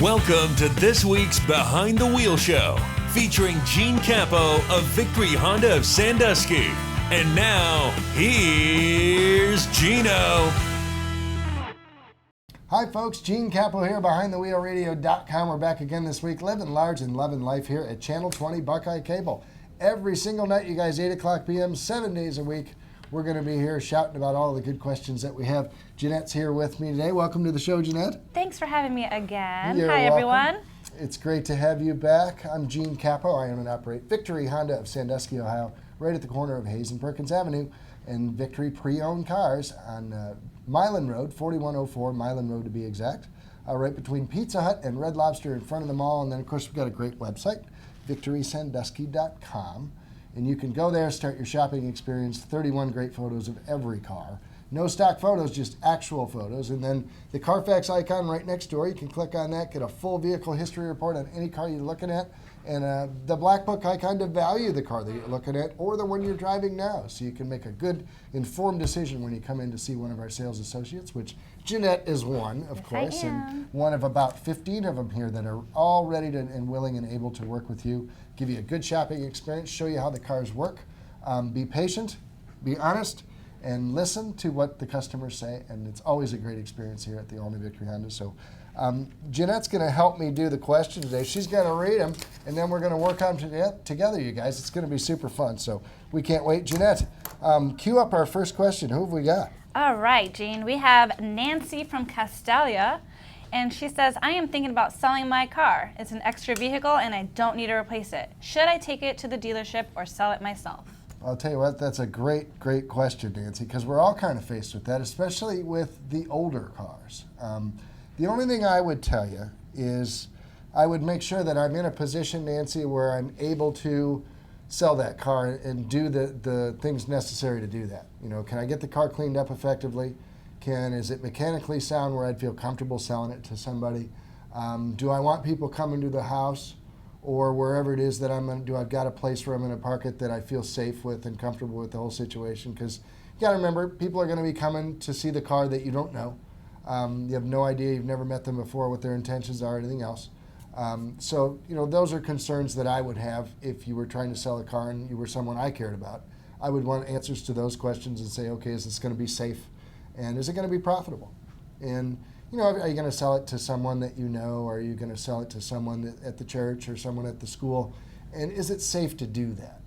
Welcome to this week's Behind the Wheel Show, featuring Gene Capo of Victory Honda of Sandusky. And now, here's Gino. Hi folks, Gene Capo here, BehindTheWheelRadio.com. We're back again this week, living large and loving life here at Channel 20 Buckeye Cable. Every single night, you guys, 8 o'clock p.m., 7 days a week. We're going to be here shouting about all the good questions that we have. Jeanette's here with me today. Welcome to the show, Jeanette. Thanks for having me again. You're Hi, welcome. everyone. It's great to have you back. I'm Gene Capo. I own and operate Victory Honda of Sandusky, Ohio, right at the corner of Hayes and Perkins Avenue, and Victory Pre-Owned Cars on Milan Road, 4104 Milan Road to be exact, right between Pizza Hut and Red Lobster in front of the mall. And then, of course, we've got a great website, victorysandusky.com. And you can go there, start your shopping experience, 31 great photos of every car. No stock photos, just actual photos. And then the Carfax icon right next door, you can click on that, get a full vehicle history report on any car you're looking at, and the Black Book icon to value the car that you're looking at or the one you're driving now. So you can make a good, informed decision when you come in to see one of our sales associates, which Jeanette is one, of course, and one of about 15 of them here that are all ready to, and willing and able to work with you, give you a good shopping experience, show you how the cars work. Be patient, be honest, and listen to what the customers say, and it's always a great experience here at the all-new Victory Honda. So Jeanette's going to help me do the questions today. She's going to read them, and then we're going to work on them together, you guys. It's going to be super fun, so we can't wait. Jeanette, cue up our first question. Who have we got? All right, Gene. We have Nancy from Castalia, and she says, I am thinking about selling my car. It's an extra vehicle, and I don't need to replace it. Should I take it to the dealership or sell it myself? I'll tell you what, that's a great question, Nancy, because we're all kind of faced with that, especially with the older cars. The only thing I would tell you is I would make sure that I'm in a position, Nancy, where I'm able to sell that car and do the things necessary to do that. You know, can I get the car cleaned up effectively? Is it mechanically sound where I'd feel comfortable selling it to somebody? Do I want people coming to the house or wherever it is that I've got a place where I'm going to park it that I feel safe with and comfortable with the whole situation? Because you got to remember, people are going to be coming to see the car that you don't know. You have no idea, you've never met them before, what their intentions are, anything else. So, you know, those are concerns that I would have if you were trying to sell a car and you were someone I cared about. I would want answers to those questions and say, okay, is this going to be safe? And is it going to be profitable? And, you know, are you going to sell it to someone that you know, or are you going to sell it to someone at the church or someone at the school? And is it safe to do that?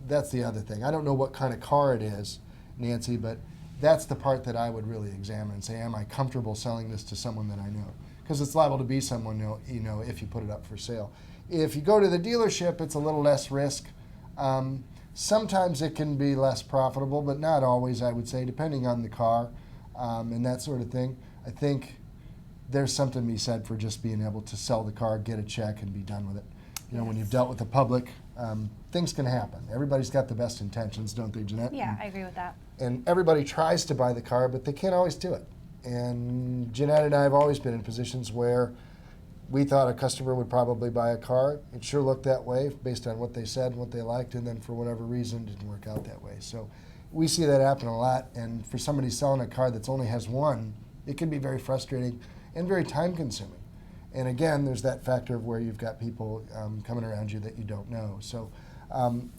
That's the other thing. I don't know what kind of car it is, Nancy, but that's the part that I would really examine and say, am I comfortable selling this to someone that I know? Because it's liable to be someone, you know, if you put it up for sale. If you go to the dealership, it's a little less risk. Sometimes it can be less profitable, but not always, I would say, depending on the car and that sort of thing. I think there's something to be said for just being able to sell the car, get a check, and be done with it. You know, when you've dealt with the public, things can happen. Everybody's got the best intentions, don't they, Jeanette? Yeah, I agree with that. And everybody tries to buy the car, but they can't always do it. And Jeanette and I have always been in positions where we thought a customer would probably buy a car. It sure looked that way based on what they said and what they liked, and then for whatever reason, it didn't work out that way. So we see that happen a lot, and for somebody selling a car that only has one, it can be very frustrating and very time-consuming. And again, there's that factor of where you've got people coming around you that you don't know. So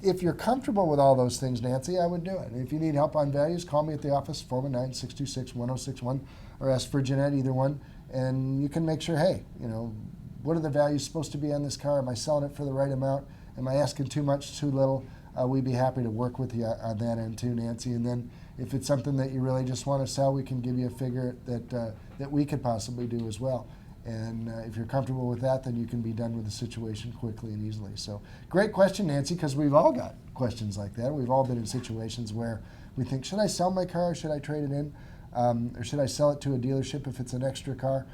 if you're comfortable with all those things, Nancy, I would do it. And if you need help on values, call me at the office, 419-626-1061, or ask for Jeanette, either one. And you can make sure, hey, you know, what are the values supposed to be on this car? Am I selling it for the right amount? Am I asking too much, too little? We'd be happy to work with you on that end too, Nancy. And then if it's something that you really just want to sell, we can give you a figure that we could possibly do as well. And if you're comfortable with that, then you can be done with the situation quickly and easily. So great question, Nancy, because we've all got questions like that. We've all been in situations where we think, should I sell my car or should I trade it in? Or should I sell it to a dealership if it's an extra car?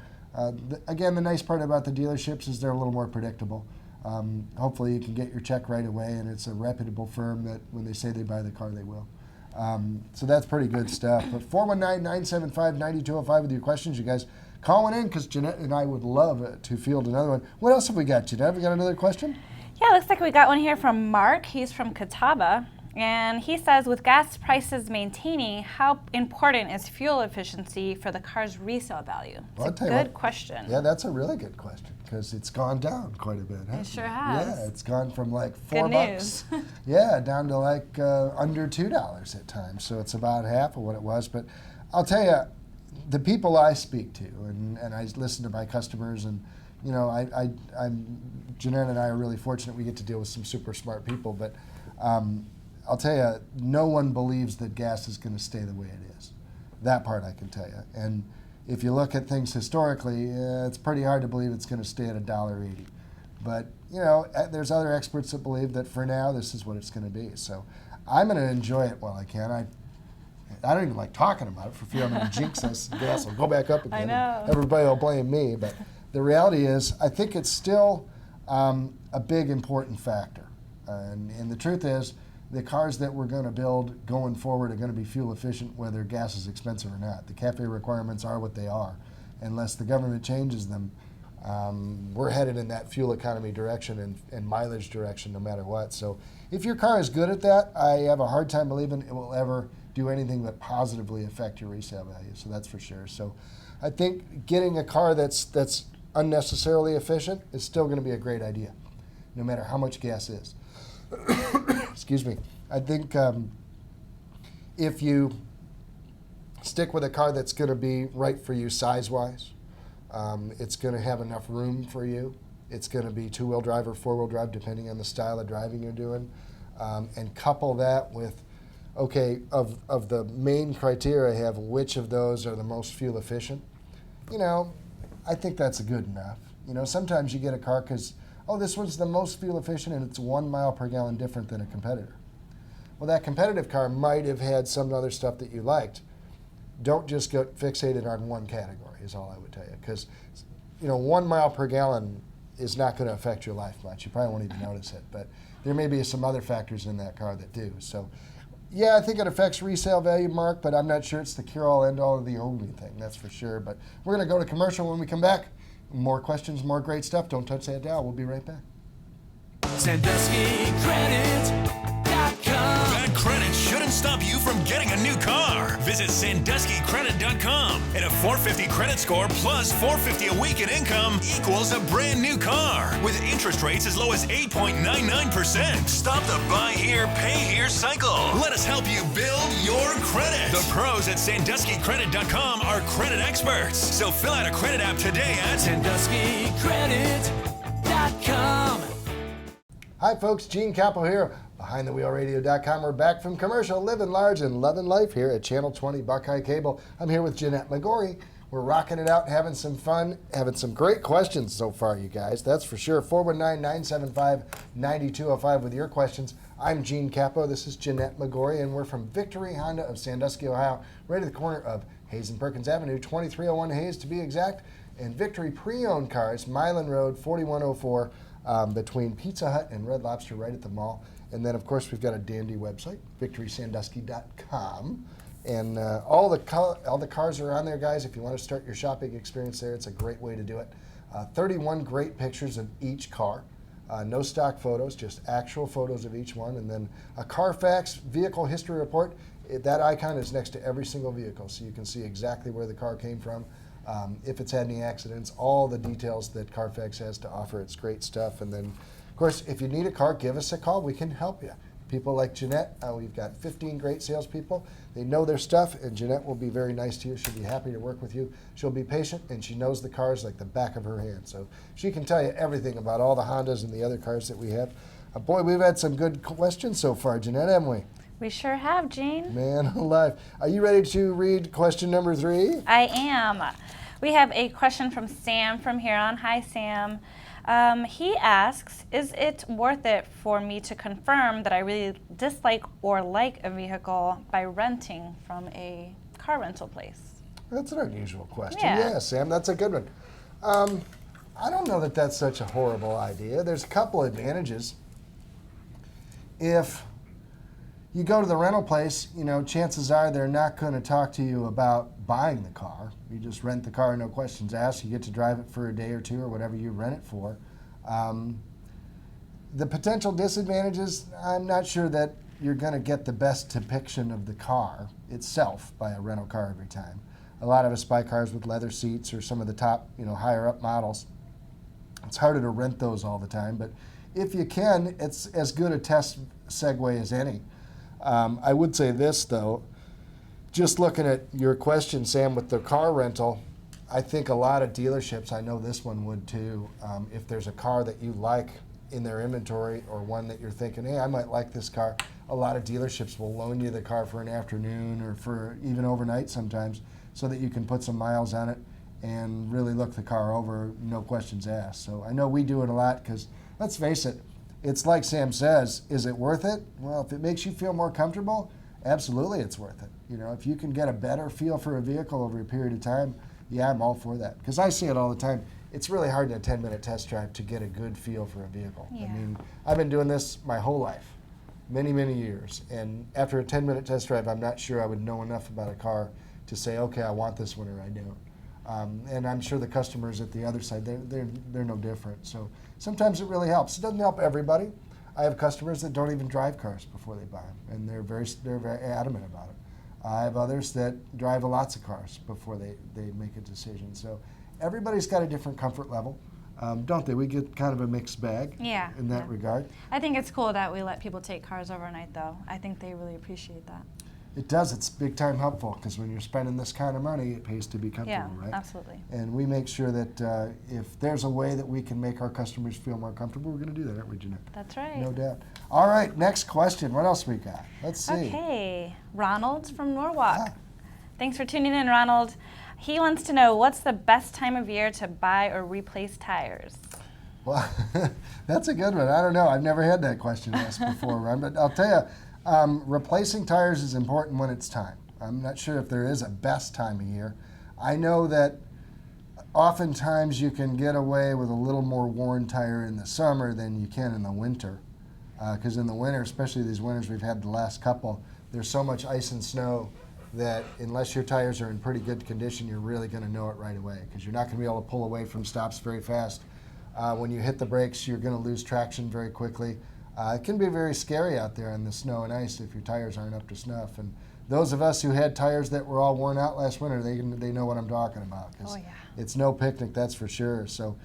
Again, the nice part about the dealerships is they're a little more predictable. Hopefully you can get your check right away, and it's a reputable firm that when they say they buy the car, they will. So that's pretty good stuff. But 419-975-9205 with your questions, you guys. Calling in because Jeanette and I would love to field another one. What else have we got, Jeanette? Have we got another question? Yeah, looks like we got one here from Mark. He's from Catawba. And he says, with gas prices maintaining, how important is fuel efficiency for the car's resale value? Well, I'll It's a tell you good what, question. Yeah, that's a really good question because it's gone down quite a bit. Hasn't sure has. Yeah, it's gone from like $4, Good news. yeah, down to like under $2 at times. So it's about half of what it was. But I'll tell you, the people I speak to, and I listen to my customers, and you know, Jeanette and I are really fortunate we get to deal with some super smart people. But I'll tell you, no one believes that gas is going to stay the way it is. That part I can tell you. And if you look at things historically, it's pretty hard to believe it's going to stay at $1.80. But you know, there's other experts that believe that for now this is what it's going to be. So I'm going to enjoy it while I can. I don't even like talking about it for fear I'm going to jinx us. Gas will go back up again. I know. And everybody will blame me. But the reality is, I think it's still a big important factor. And the truth is, the cars that we're going to build going forward are going to be fuel efficient whether gas is expensive or not. The CAFE requirements are what they are. Unless the government changes them, we're headed in that fuel economy direction and mileage direction no matter what. So if your car is good at that, I have a hard time believing it will ever do anything but positively affect your resale value. So that's for sure. So I think getting a car that's unnecessarily efficient is still going to be a great idea, no matter how much gas is. Excuse me. I think if you stick with a car that's going to be right for you size-wise, it's going to have enough room for you. It's going to be two-wheel drive or four-wheel drive, depending on the style of driving you're doing. And couple that with, okay, of the main criteria I have, which of those are the most fuel efficient? You know, I think that's good enough. You know, sometimes you get a car because, oh, this one's the most fuel efficient and it's 1 mile per gallon different than a competitor. Well, that competitive car might have had some other stuff that you liked. Don't just get fixated on one category is all I would tell you. Because, you know, 1 mile per gallon is not going to affect your life much. You probably won't even notice it. But there may be some other factors in that car that do. So, yeah, I think it affects resale value, Mark, but I'm not sure it's the cure-all, end-all, or the only thing. That's for sure. But we're going to go to commercial when we come back. More questions, more great stuff. Don't touch that dial. We'll be right back. SanduskyCredit.com. Bad credit shouldn't stop you from getting a new car. Visit SanduskyCredit.com. And a 450 credit score plus $450 a week in income equals a brand new car with interest rates as low as 8.99%. Stop the buy here, pay here cycle. Let us help you build your credit. The pros at SanduskyCredit.com are credit experts. So fill out a credit app today at SanduskyCredit.com. Hi, folks. Gene Capo here, BehindTheWheelRadio.com. We're back from commercial, living large and loving life here at Channel 20 Buckeye Cable. I'm here with Jeanette McGorry. We're rocking it out, having some fun, having some great questions so far, you guys. That's for sure. 419-975-9205 with your questions. I'm Gene Capo. This is Jeanette McGorry, and we're from Victory Honda of Sandusky, Ohio, right at the corner of Hayes and Perkins Avenue, 2301 Hayes to be exact, and Victory Pre-Owned Cars, Milan Road, 4104. Between Pizza Hut and Red Lobster right at the mall. And then, of course, we've got a dandy website, VictorySandusky.com. And all the cars are on there, guys. If you want to start your shopping experience there, it's a great way to do it. 31 great pictures of each car. No stock photos, just actual photos of each one. And then a Carfax vehicle history report. That icon is next to every single vehicle, so you can see exactly where the car came from. If it's had any accidents, all the details that Carfax has to offer. It's great stuff. And then, of course, if you need a car, give us a call. We can help you. People like Jeanette, we've got 15 great salespeople. They know their stuff, and Jeanette will be very nice to you. She'll be happy to work with you. She'll be patient, and she knows the cars like the back of her hand. So she can tell you everything about all the Hondas and the other cars that we have. Boy, we've had some good questions so far, Jeanette, haven't we? We sure have, Gene. Man alive. Are you ready to read question number 3? I am. We have a question from Sam from Huron. Hi, Sam. He asks, is it worth it for me to confirm that I really dislike or like a vehicle by renting from a car rental place? That's an unusual question. Yeah. Sam, that's a good one. I don't know that that's such a horrible idea. There's a couple advantages. If you go to the rental place, you know, chances are they're not going to talk to you about buying the car. You just rent the car, no questions asked. You get to drive it for a day or two or whatever you rent it for. The potential disadvantages, I'm not sure that you're going to get the best depiction of the car itself by a rental car every time. A lot of us buy cars with leather seats or some of the top, higher up models. It's harder to rent those all the time, but if you can, it's as good a test segue as any. I would say this, though, just looking at your question, Sam, with the car rental, I think a lot of dealerships, I know this one would too, if there's a car that you like in their inventory or one that you're thinking, hey, I might like this car, a lot of dealerships will loan you the car for an afternoon or for even overnight sometimes so that you can put some miles on it and really look the car over, no questions asked. So I know we do it a lot because, let's face it, it's like Sam says, is it worth it? Well, if it makes you feel more comfortable, absolutely it's worth it. If you can get a better feel for a vehicle over a period of time, yeah, I'm all for that. Because I see it all the time. It's really hard in a 10-minute test drive to get a good feel for a vehicle. Yeah. I mean, I've been doing this my whole life, many, many years. And after a 10-minute test drive, I'm not sure I would know enough about a car to say, okay, I want this one or I don't. And I'm sure the customers at the other side, they're no different. So sometimes it really helps. It doesn't help everybody. I have customers that don't even drive cars before they buy them, and they're very adamant about it. I have others that drive lots of cars before they make a decision. So everybody's got a different comfort level, don't they? We get kind of a mixed bag in that regard. I think it's cool that we let people take cars overnight, though. I think they really appreciate that. It does. It's big time helpful because when you're spending this kind of money, it pays to be comfortable, right? Yeah, absolutely. And we make sure that if there's a way that we can make our customers feel more comfortable, we're going to do that, aren't we, Jeanette? That's right. No doubt. All right, next question. What else we got? Let's see. Okay, Ronald from Norwalk. Ah. Thanks for tuning in, Ronald. He wants to know, what's the best time of year to buy or replace tires? Well, that's a good one. I don't know. I've never had that question asked before, Ron, but I'll tell you, replacing tires is important when it's time. I'm not sure if there is a best time of year. I know that oftentimes you can get away with a little more worn tire in the summer than you can in the winter. Because in the winter, especially these winters we've had the last couple, there's so much ice and snow that unless your tires are in pretty good condition, you're really going to know it right away because you're not going to be able to pull away from stops very fast. When you hit the brakes, you're going to lose traction very quickly. It can be very scary out there in the snow and ice if your tires aren't up to snuff. And those of us who had tires that were all worn out last winter, they know what I'm talking about. Cause it's no picnic, that's for sure. So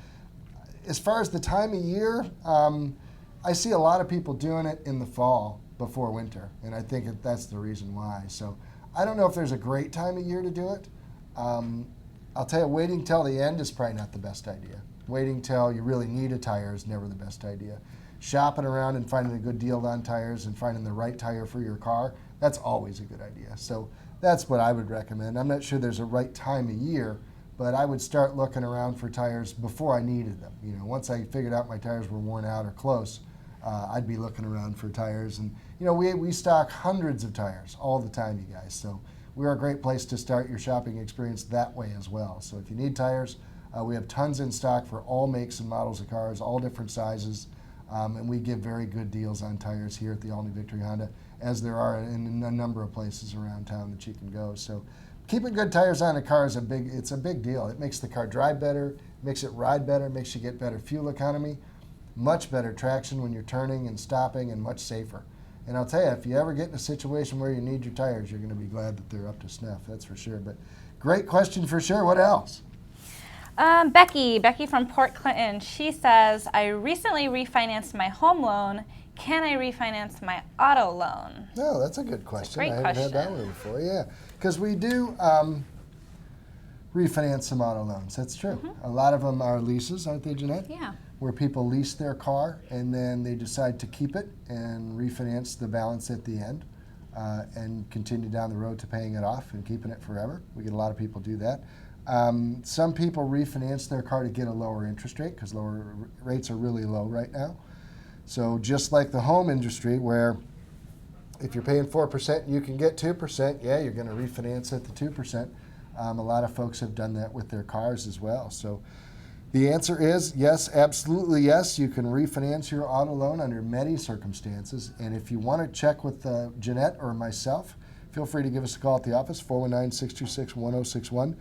as far as the time of year, I see a lot of people doing it in the fall before winter, and I think that's the reason why. So I don't know if there's a great time of year to do it. I'll tell you, waiting till the end is probably not the best idea. Waiting till you really need a tire is never the best idea. Shopping around and finding a good deal on tires and finding the right tire for your car, that's always a good idea. So that's what I would recommend. I'm not sure there's a right time of year, but I would start looking around for tires before I needed them. Once I figured out my tires were worn out or close, I'd be looking around for tires. And we stock hundreds of tires all the time, you guys. So we're a great place to start your shopping experience that way as well. So if you need tires, we have tons in stock for all makes and models of cars, all different sizes. And we give very good deals on tires here at the All New Victory Honda, as there are in a number of places around town that you can go. So keeping good tires on a car is a big deal. It makes the car drive better, makes it ride better, makes you get better fuel economy, much better traction when you're turning and stopping, and much safer. And I'll tell you, if you ever get in a situation where you need your tires, you're going to be glad that they're up to snuff, that's for sure. But great question for sure. What else? Becky from Port Clinton, she says, I recently refinanced my home loan. Can I refinance my auto loan? No, that's a good question. Great question. I haven't had that one before, yeah. Because we do refinance some auto loans, that's true. A lot of them are leases, aren't they, Jeanette? Yeah. Where people lease their car and then they decide to keep it and refinance the balance at the end and continue down the road to paying it off and keeping it forever. We get a lot of people do that. Some people refinance their car to get a lower interest rate because lower rates are really low right now. So just like the home industry, where if you're paying 4% and you can get 2%, yeah, you're going to refinance at the 2%. A lot of folks have done that with their cars as well. So the answer is yes, absolutely yes. You can refinance your auto loan under many circumstances. And if you want to check with Jeanette or myself, feel free to give us a call at the office, 419-626-1061.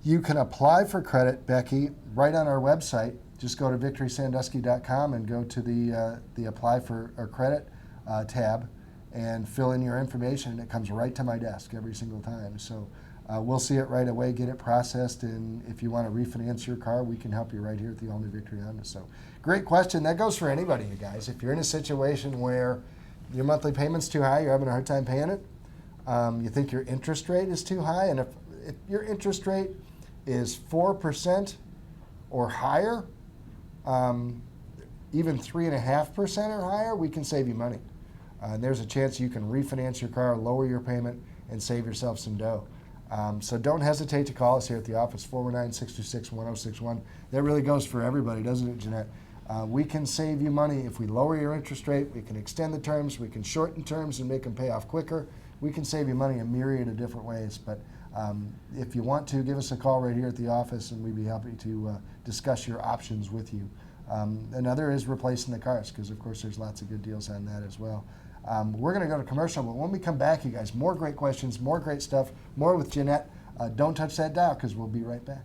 You can apply for credit, Becky, right on our website. Just go to victorysandusky.com and go to the apply for credit tab, and fill in your information, and it comes right to my desk every single time. So we'll see it right away, get it processed, and if you want to refinance your car, we can help you right here at the All New Victory Honda. So great question. That goes for anybody, you guys. If you're in a situation where your monthly payment's too high, you're having a hard time paying it, you think your interest rate is too high, and if your interest rate is 4% or higher, even 3.5% or higher, we can save you money. And there's a chance you can refinance your car, lower your payment, and save yourself some dough. So don't hesitate to call us here at the office, 419-626-1061. That really goes for everybody, doesn't it, Jeanette? We can save you money if we lower your interest rate, we can extend the terms, we can shorten terms and make them pay off quicker. We can save you money a myriad of different ways. But if you want to, give us a call right here at the office, and we'd be happy to discuss your options with you. Another is replacing the cars, because of course there's lots of good deals on that as well. We're going to go to commercial, but when we come back, you guys, more great questions, more great stuff, more with Jeanette. Don't touch that dial, because we'll be right back.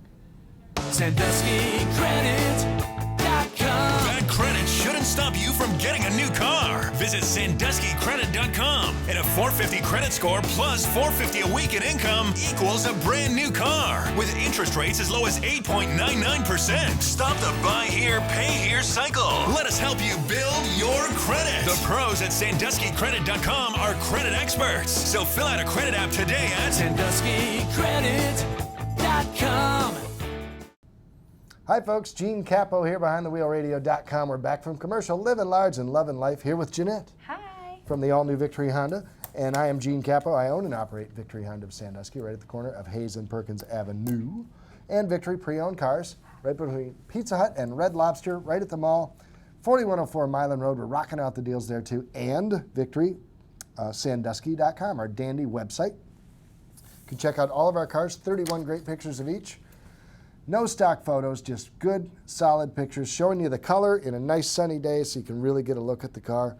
SanduskyCredit.com. Bad credit shouldn't stop you from getting a new car. Visit SanduskyCredit.com, and a 450 credit score plus $450 a week in income equals a brand new car with interest rates as low as 8.99%. Stop the buy here, pay here cycle. Let us help you build your credit. The pros at SanduskyCredit.com are credit experts. So fill out a credit app today at SanduskyCredit.com. Hi folks, Gene Capo here, BehindTheWheelRadio.com. We're back from commercial, living large and loving life, here with Jeanette. Hi. From the all-new Victory Honda. And I am Gene Capo. I own and operate Victory Honda of Sandusky, right at the corner of Hayes and Perkins Avenue. And Victory Pre-Owned Cars, right between Pizza Hut and Red Lobster, right at the mall. 4104 Milan Road, we're rocking out the deals there too. And Victory, Sandusky.com, our dandy website. You can check out all of our cars, 31 great pictures of each. No stock photos, just good, solid pictures showing you the color in a nice sunny day so you can really get a look at the car.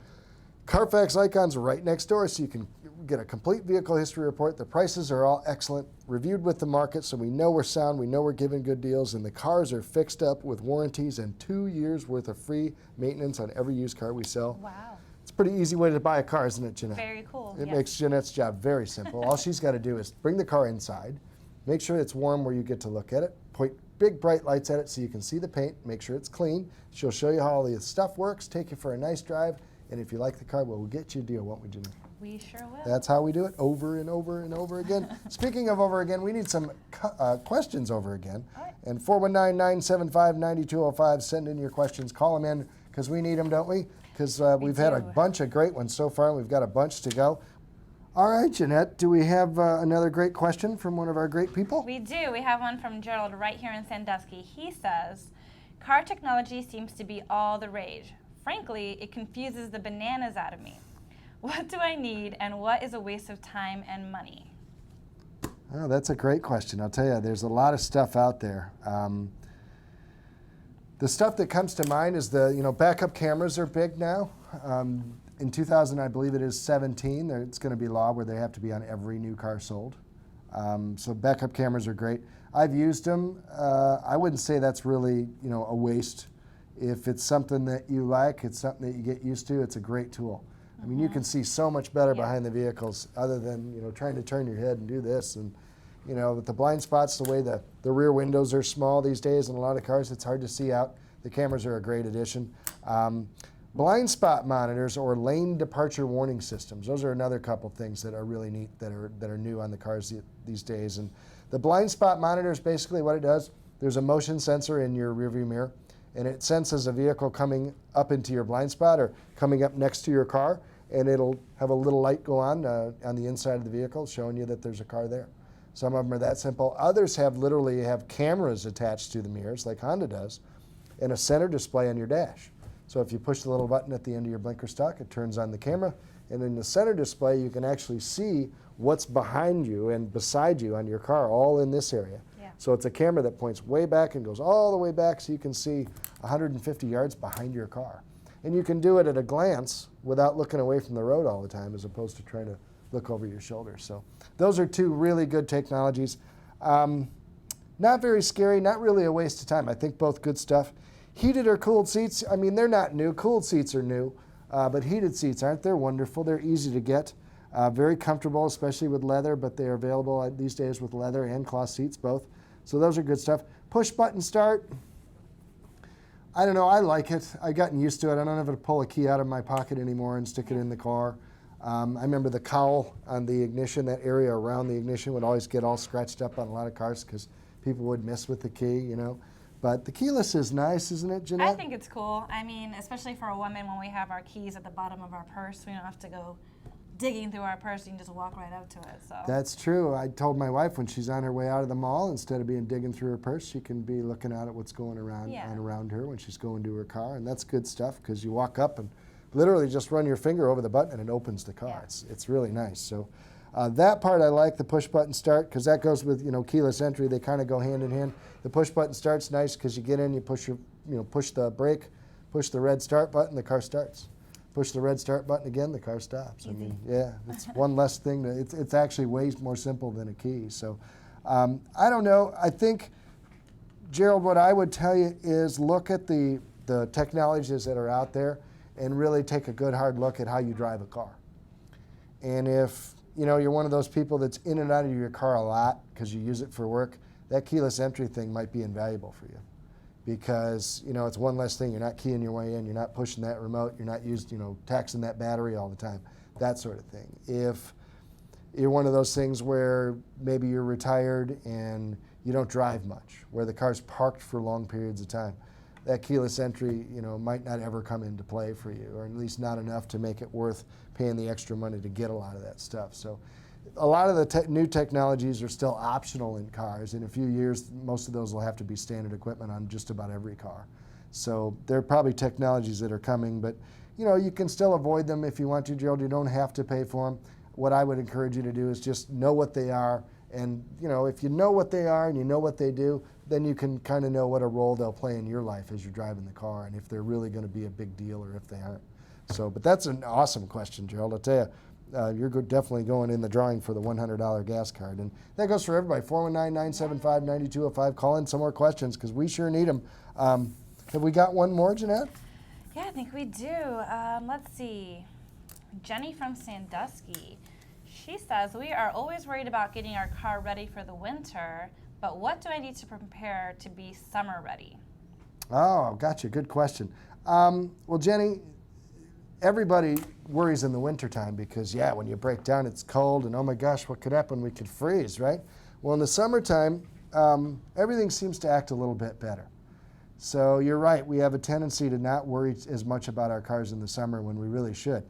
Carfax Icon's right next door so you can get a complete vehicle history report. The prices are all excellent, reviewed with the market so we know we're sound, we know we're giving good deals, and the cars are fixed up with warranties and 2 years worth of free maintenance on every used car we sell. Wow. It's a pretty easy way to buy a car, isn't it, Jeanette? Very cool. It yes. makes Jeanette's job very simple. All she's got to do is bring the car inside, make sure it's warm where you get to look at it, point big bright lights at it so you can see the paint, make sure it's clean. She'll show you how all the stuff works, take you for a nice drive, and if you like the car, well, we'll get you a deal, won't we, Jeanette? We sure will. That's how we do it, over and over and over again. Speaking of over again, we need some questions over again. All right. And 419-975-9205, send in your questions, call them in, because we need them, don't we? Because we've had a do. bunch of great ones so far, and we've got a bunch to go. All right, Jeanette, do we have another great question from one of our great people? We do. We have one from Gerald right here in Sandusky. He says, car technology seems to be all the rage. Frankly, it confuses the bananas out of me. What do I need, and what is a waste of time and money? Oh, that's a great question. I'll tell you, there's a lot of stuff out there. The stuff that comes to mind is backup cameras are big now. In 2000, I believe it is 17, it's going to be law where they have to be on every new car sold. So backup cameras are great. I've used them. I wouldn't say that's really a waste. If it's something that you like, it's something that you get used to, it's a great tool. I mean, you can see so much better behind the vehicles other than trying to turn your head and do this. And with the blind spots, the way the rear windows are small these days in a lot of cars, it's hard to see out. The cameras are a great addition. Blind spot monitors or lane departure warning systems. Those are another couple things that are really neat that are new on the cars these days. And the blind spot monitor is basically what it does. There's a motion sensor in your rearview mirror, and it senses a vehicle coming up into your blind spot or coming up next to your car, and it'll have a little light go on the inside of the vehicle showing you that there's a car there. Some of them are that simple. Others literally have cameras attached to the mirrors, like Honda does, and a center display on your dash. So if you push the little button at the end of your blinker stock, it turns on the camera, and in the center display, you can actually see what's behind you and beside you on your car, all in this area. Yeah. So it's a camera that points way back and goes all the way back so you can see 150 yards behind your car. And you can do it at a glance without looking away from the road all the time, as opposed to trying to look over your shoulder. So those are two really good technologies. Not very scary, not really a waste of time. I think both good stuff. Heated or cooled seats, I mean, they're not new. Cooled seats are new. But heated seats, aren't they wonderful? They're easy to get, very comfortable, especially with leather, but they're available these days with leather and cloth seats, both. So those are good stuff. Push button start. I don't know, I like it. I've gotten used to it. I don't have to pull a key out of my pocket anymore and stick it in the car. I remember the cowl on the ignition, that area around the ignition would always get all scratched up on a lot of cars because people would miss with the key, you know. But the keyless is nice, isn't it, Jeanette? I think it's cool. I mean, especially for a woman when we have our keys at the bottom of our purse, we don't have to go digging through our purse. You can just walk right up to it. So That's true. I told my wife when she's on her way out of the mall, instead of being digging through her purse, she can be looking out at what's going around around her when she's going to her car, and that's good stuff because you walk up and literally just run your finger over the button and it opens the car. Yeah. It's really nice. So that part I like, the push button start, because that goes with keyless entry. They kind of go hand in hand. The push button start's nice because you get in, you push push the brake, push the red start button, the car starts. Push the red start button again, the car stops. I mean, yeah, it's one less thing. It's actually way more simple than a key. So I don't know. I think, Gerald, what I would tell you is look at the technologies that are out there and really take a good hard look at how you drive a car. And if you're one of those people that's in and out of your car a lot because you use it for work, that keyless entry thing might be invaluable for you. Because it's one less thing. You're not keying your way in. You're not pushing that remote. You're not taxing that battery all the time. That sort of thing. If you're one of those things where maybe you're retired and you don't drive much, where the car's parked for long periods of time, that keyless entry might not ever come into play for you, or at least not enough to make it worth paying the extra money to get a lot of that stuff. So a lot of the new technologies are still optional in cars. In a few years, most of those will have to be standard equipment on just about every car. So there are probably technologies that are coming, but you can still avoid them if you want to, Gerald. You don't have to pay for them. What I would encourage you to do is just know what they are, and if you know what they are and you know what they do, then you can kind of know what a role they'll play in your life as you're driving the car, and if they're really going to be a big deal or if they aren't. So, but that's an awesome question, Gerald. I'll tell you. You're definitely going in the drawing for the $100 gas card. And that goes for everybody. 419-975-9205. Call in some more questions because we sure need them. Have we got one more, Jeanette? yeah, I think we do. Let's see. Jenny from Sandusky. She says, we are always worried about getting our car ready for the winter, but what do I need to prepare to be summer ready? Oh, gotcha. Good question. Well, Jenny, everybody worries in the wintertime because, when you break down, it's cold, and oh my gosh, what could happen? We could freeze, right? Well, in the summertime, everything seems to act a little bit better. So you're right, we have a tendency to not worry as much about our cars in the summer when we really should.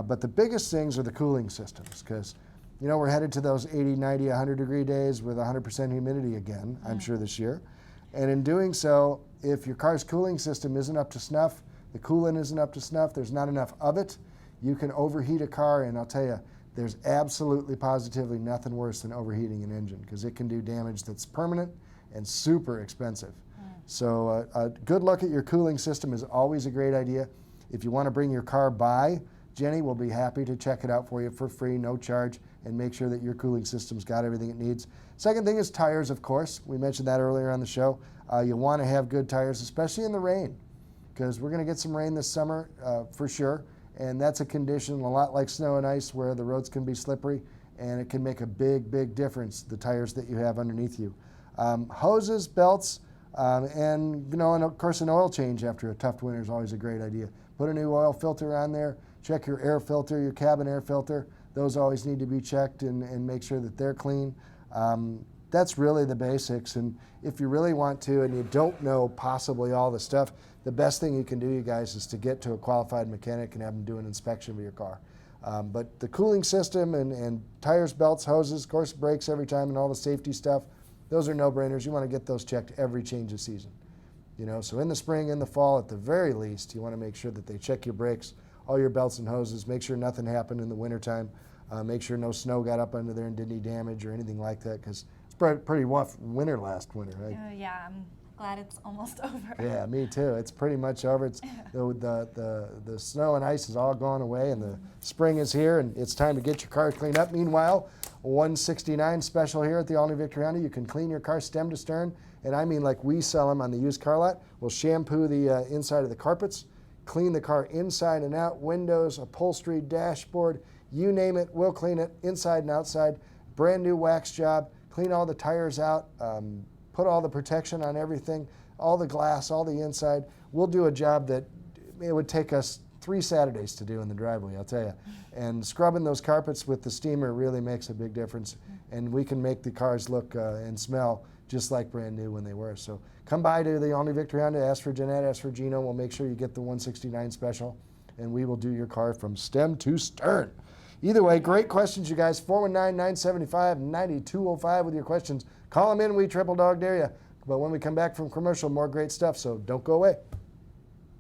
But the biggest things are the cooling systems because, we're headed to those 80, 90, 100-degree days with 100% humidity again, I'm sure this year. And in doing so, if your car's cooling system isn't up to snuff, the coolant isn't up to snuff, there's not enough of it, you can overheat a car, and I'll tell you, there's absolutely positively nothing worse than overheating an engine because it can do damage that's permanent and super expensive. So a good look at your cooling system is always a great idea. If you want to bring your car by, Jenny will be happy to check it out for you for free, no charge, and make sure that your cooling system's got everything it needs. Second thing is tires, of course. We mentioned that earlier on the show. You want to have good tires, especially in the rain, because we're going to get some rain this summer for sure, and that's a condition a lot like snow and ice where the roads can be slippery, and it can make a big, big difference, the tires that you have underneath you. Hoses, belts, and of course an oil change after a tough winter is always a great idea. Put a new oil filter on there, check your air filter, your cabin air filter. Those always need to be checked and make sure that they're clean. That's really the basics, and if you really want to and you don't know possibly all the stuff, the best thing you can do, you guys, is to get to a qualified mechanic and have them do an inspection of your car. But the cooling system and tires, belts, hoses, of course brakes every time, and all the safety stuff, those are no-brainers. You want to get those checked every change of season. So in the spring, in the fall, at the very least, you want to make sure that they check your brakes, all your belts and hoses, make sure nothing happened in the wintertime, make sure no snow got up under there and did any damage or anything like that, because it's pretty rough winter last winter, right? Yeah, I'm glad it's almost over. Yeah, me too. It's pretty much over. It's the snow and ice is all gone away, and the spring is here, and it's time to get your car cleaned up. Meanwhile, $169 special here at the All New Victory Honda. You can clean your car stem to stern, and I mean like we sell them on the used car lot. We'll shampoo the inside of the carpets, clean the car inside and out, windows, upholstery, dashboard, you name it, we'll clean it inside and outside. Brand new wax job, clean all the tires out, put all the protection on everything, all the glass, all the inside. We'll do a job that it would take us 3 Saturdays to do in the driveway, I'll tell you. And scrubbing those carpets with the steamer really makes a big difference. And we can make the cars look and smell just like brand new when they were. So come by to the All New Victory Honda, ask for Jeanette, ask for Gino. We'll make sure you get the 169 special, and we will do your car from stem to stern. Either way, great questions, you guys. 419-975-9205 with your questions. Call them in. We triple dog dare you. But when we come back from commercial, more great stuff, so don't go away.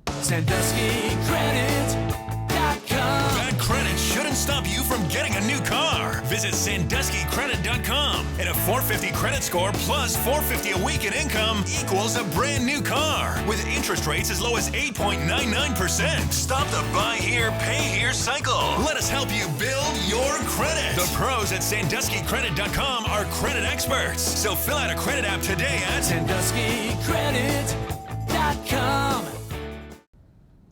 SanduskyCredit.com. Bad credit shouldn't stop you from getting a new car. Visit SanduskyCredit.com. And a 450 credit score plus $450 a week in income equals a brand new car with interest rates as low as 8.99%. Stop the buy here, pay here cycle. Let us help you build your credit. The pros at SanduskyCredit.com are credit experts. So fill out a credit app today at SanduskyCredit.com.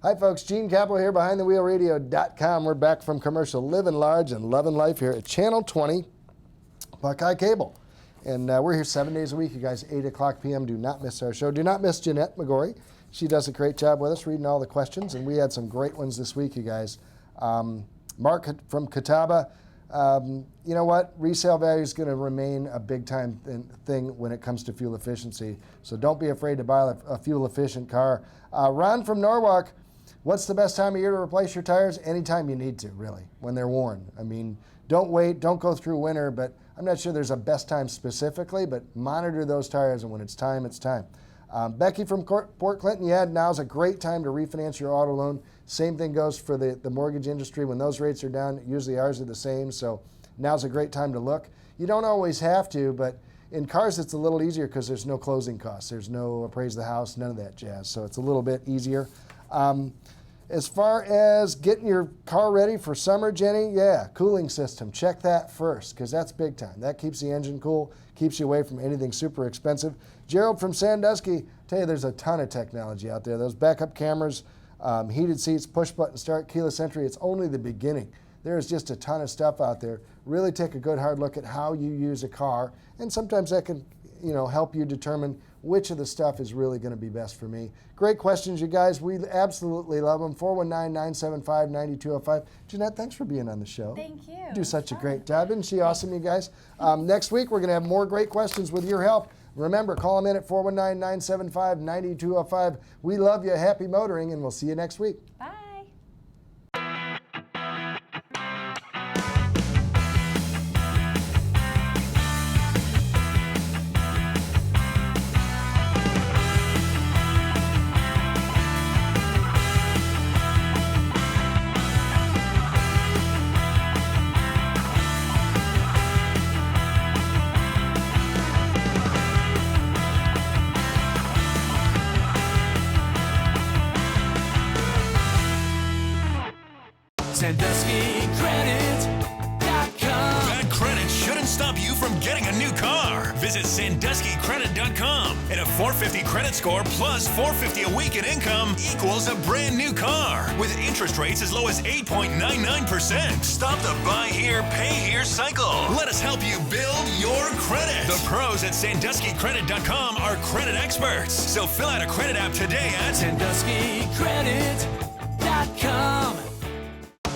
Hi, folks. Gene Capel here, BehindTheWheelRadio.com. We're back from commercial, living large and loving life here at Channel 20, Buckeye Cable. And we're here 7 days a week, you guys, 8 o'clock p.m. Do not miss our show. Do not miss Jeanette McGorry. She does a great job with us, reading all the questions, and we had some great ones this week, you guys. Mark from Catawba, you know what? Resale value is going to remain a big-time thing when it comes to fuel efficiency, so don't be afraid to buy a fuel-efficient car. Ron from Norwalk, what's the best time of year to replace your tires? Anytime you need to, really, when they're worn. I mean, don't wait, don't go through winter, but I'm not sure there's a best time specifically, but monitor those tires, and when it's time, it's time. Becky from Port Clinton, yeah, now's a great time to refinance your auto loan. Same thing goes for the mortgage industry. When those rates are down, usually ours are the same, so now's a great time to look. You don't always have to, but in cars it's a little easier because there's no closing costs. There's no appraise the house, none of that jazz, so it's a little bit easier. As far as getting your car ready for summer, Jenny, yeah, cooling system. Check that first because that's big time. That keeps the engine cool, keeps you away from anything super expensive. Gerald from Sandusky, tell you there's a ton of technology out there. Those backup cameras, heated seats, push button start, keyless entry, it's only the beginning. There's just a ton of stuff out there. Really take a good hard look at how you use a car, and sometimes that can help you determine which of the stuff is really going to be best for me. Great questions, you guys. We absolutely love them. 419-975-9205. Jeanette, thanks for being on the show. Thank you. You do such a great job. Isn't she awesome, you guys? Next week, we're going to have more great questions with your help. Remember, call them in at 419-975-9205. We love you. Happy motoring, and we'll see you next week. Bye. SanduskyCredit.com. Bad credit shouldn't stop you from getting a new car. Visit SanduskyCredit.com. And a 450 credit score plus $450 a week in income equals a brand new car with interest rates as low as 8.99%. Stop the buy here, pay here cycle. Let us help you build your credit. The pros at SanduskyCredit.com are credit experts. So fill out a credit app today at SanduskyCredit.com.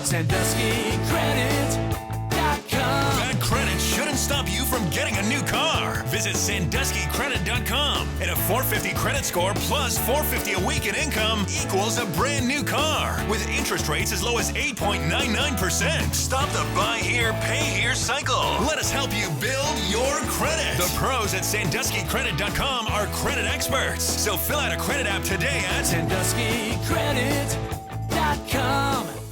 SanduskyCredit.com. Bad credit shouldn't stop you from getting a new car. Visit SanduskyCredit.com. And a 450 credit score plus $450 a week in income equals a brand new car with interest rates as low as 8.99%. Stop the buy here, pay here cycle. Let us help you build your credit. The pros at SanduskyCredit.com are credit experts. So fill out a credit app today at SanduskyCredit.com.